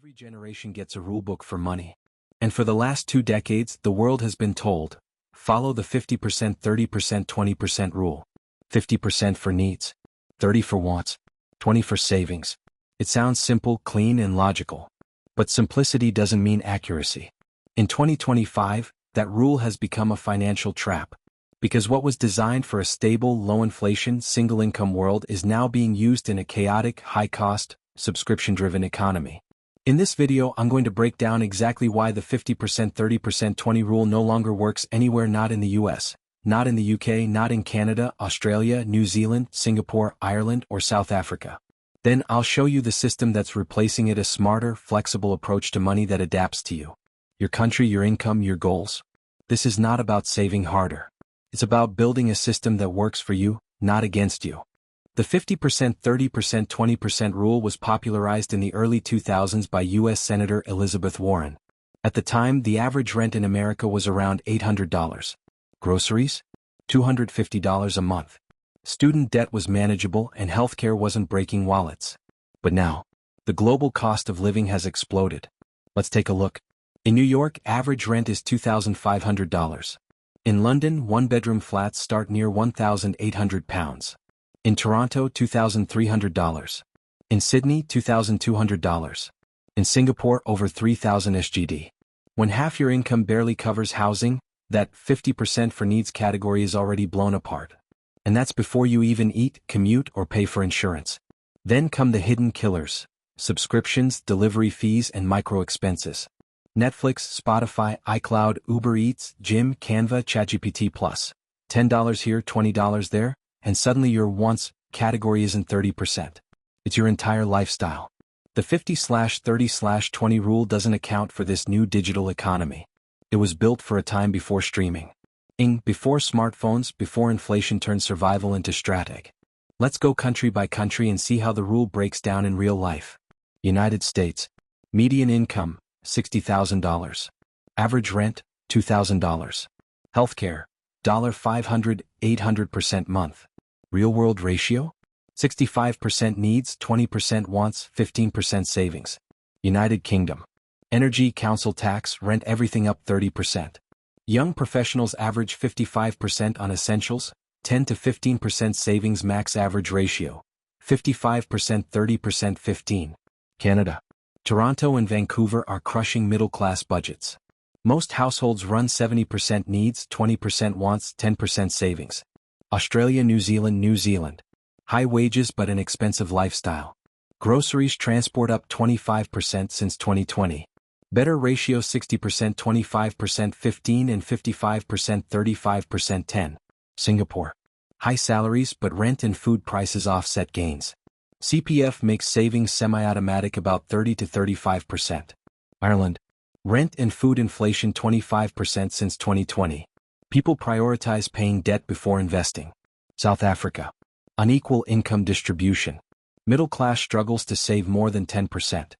Every generation gets a rulebook for money. And for the last 2 decades, the world has been told, follow the 50%, 30%, 20% rule. 50% for needs, 30 for wants, 20 for savings. It sounds simple, clean, and logical. But simplicity doesn't mean accuracy. In 2025, that rule has become a financial trap. Because what was designed for a stable, low-inflation, single-income world is now being used in a chaotic, high-cost, subscription-driven economy. In this video, I'm going to break down exactly why the 50%, 30%, 20 rule no longer works anywhere not in the US, not in the UK, not in Canada, Australia, New Zealand, Singapore, Ireland, or South Africa. Then I'll show you the system that's replacing it, a smarter, flexible approach to money that adapts to you, your country, your income, your goals. This is not about saving harder. It's about building a system that works for you, not against you. The 50%, 30%, 20% rule was popularized in the early 2000s by U.S. Senator Elizabeth Warren. At the time, the average rent in America was around $800. Groceries? $250 a month. Student debt was manageable and healthcare wasn't breaking wallets. But now, the global cost of living has exploded. Let's take a look. In New York, average rent is $2,500. In London, one-bedroom flats start near £1,800. In Toronto, $2,300. In Sydney, $2,200. In Singapore, over 3,000 SGD. When half your income barely covers housing, that 50% for needs category is already blown apart. And that's before you even eat, commute, or pay for insurance. Then come the hidden killers: subscriptions, delivery fees, and micro expenses. Netflix, Spotify, iCloud, Uber Eats, Gym, Canva, ChatGPT Plus. $10 here, $20 there, and suddenly your wants category isn't 30%. It's your entire lifestyle. The 50/30/20 rule doesn't account for this new digital economy. It was built for a time before streaming. Before smartphones, before inflation turned survival into strategy. Let's go country by country and see how the rule breaks down in real life. United States. Median income, $60,000. Average rent, $2,000. Healthcare, $500, 800% month. Real-world ratio? 65% needs, 20% wants, 15% savings. United Kingdom. Energy, council tax, rent, everything up 30%. Young professionals average 55% on essentials, 10 to 15% savings, max average ratio. 55%, 30%, 15. Canada. Toronto and Vancouver are crushing middle-class budgets. Most households run 70% needs, 20% wants, 10% savings. Australia, New Zealand. High wages but an expensive lifestyle. Groceries, transport up 25% since 2020. Better ratio 60%, 25%, 15 and 55%, 35%, 10. Singapore. High salaries but rent and food prices offset gains. CPF makes savings semi-automatic, about 30 to 35%. Ireland. Rent and food inflation 25% since 2020. People prioritize paying debt before investing. South Africa. Unequal income distribution. Middle class struggles to save more than 10%.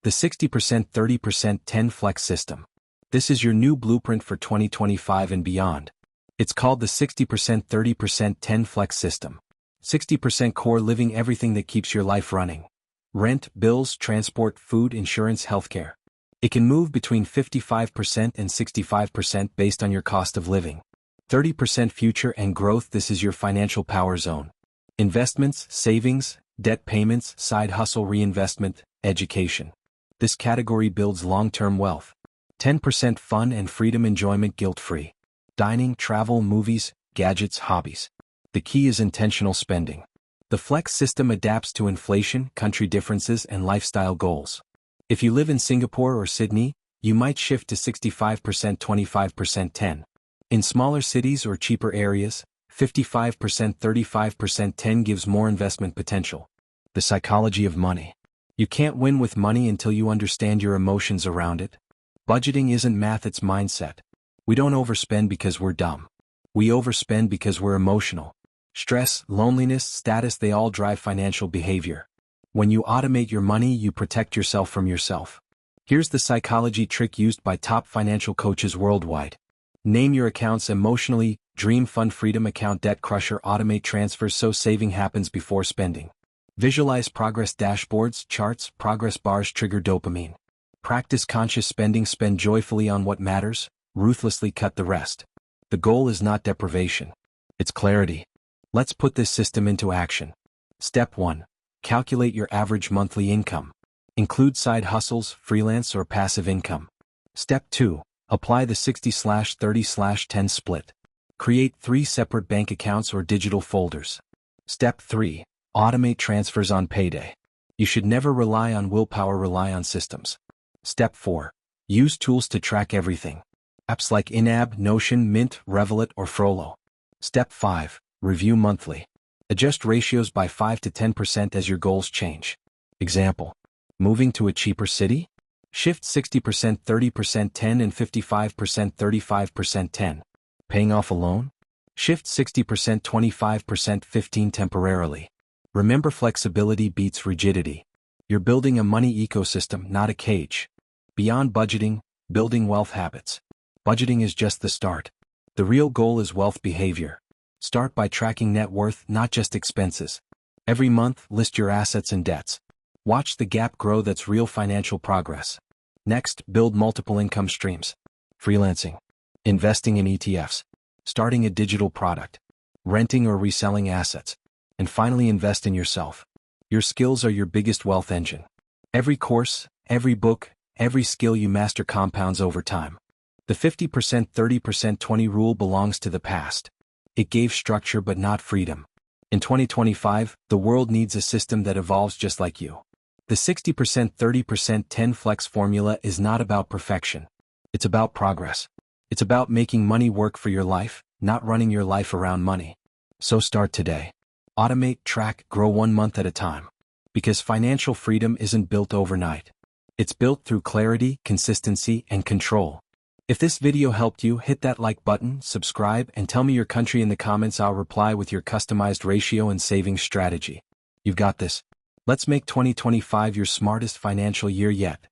The 60%, 30%, 10 flex system. This is your new blueprint for 2025 and beyond. It's called the 60%, 30%, 10 flex system. 60% core living, everything that keeps your life running. Rent, bills, transport, food, insurance, healthcare. It can move between 55% and 65% based on your cost of living. 30% future and growth, this is your financial power zone. Investments, savings, debt payments, side hustle, reinvestment, education. This category builds long-term wealth. 10% fun and freedom, enjoyment, guilt-free. Dining, travel, movies, gadgets, hobbies. The key is intentional spending. The flex system adapts to inflation, country differences, and lifestyle goals. If you live in Singapore or Sydney, you might shift to 65%, 25%, 10. In smaller cities or cheaper areas, 55%, 35%, 10 gives more investment potential. The psychology of money. You can't win with money until you understand your emotions around it. Budgeting isn't math, it's mindset. We don't overspend because we're dumb. We overspend because we're emotional. Stress, loneliness, status, they all drive financial behavior. When you automate your money, you protect yourself from yourself. Here's the psychology trick used by top financial coaches worldwide. Name your accounts emotionally: Dream Fund, Freedom Account, Debt Crusher. Automate transfers so saving happens before spending. Visualize progress dashboards, charts, progress bars trigger dopamine. Practice conscious spending. Spend joyfully on what matters, ruthlessly cut the rest. The goal is not deprivation. It's clarity. Let's put this system into action. Step 1. Calculate your average monthly income. Include side hustles, freelance, or passive income. Step 2. Apply the 60/30/10 split. Create 3 separate bank accounts or digital folders. Step 3. Automate transfers on payday. You should never rely on willpower, rely on systems. Step 4. Use tools to track everything. Apps like Inab, Notion, Mint, Revolut, or Frollo. Step 5. Review monthly. Adjust ratios by 5 to 10% as your goals change. Example. Moving to a cheaper city? Shift 60% 30% 10 and 55% 35% 10. Paying off a loan? Shift 60% 25% 15 temporarily. Remember, flexibility beats rigidity. You're building a money ecosystem, not a cage. Beyond budgeting, building wealth habits. Budgeting is just the start. The real goal is wealth behavior. Start by tracking net worth, not just expenses. Every month, list your assets and debts. Watch the gap grow. That's real financial progress. Next, build multiple income streams. Freelancing. Investing in ETFs. Starting a digital product. Renting or reselling assets. And finally, invest in yourself. Your skills are your biggest wealth engine. Every course, every book, every skill you master compounds over time. The 50% 30% 20 rule belongs to the past. It gave structure but not freedom. In 2025, the world needs a system that evolves just like you. The 60% 30% 10 flex formula is not about perfection. It's about progress. It's about making money work for your life, not running your life around money. So start today. Automate, track, grow 1 month at a time. Because financial freedom isn't built overnight. It's built through clarity, consistency, and control. If this video helped you, hit that like button, subscribe, and tell me your country in the comments. I'll reply with your customized ratio and savings strategy. You've got this. Let's make 2025 your smartest financial year yet.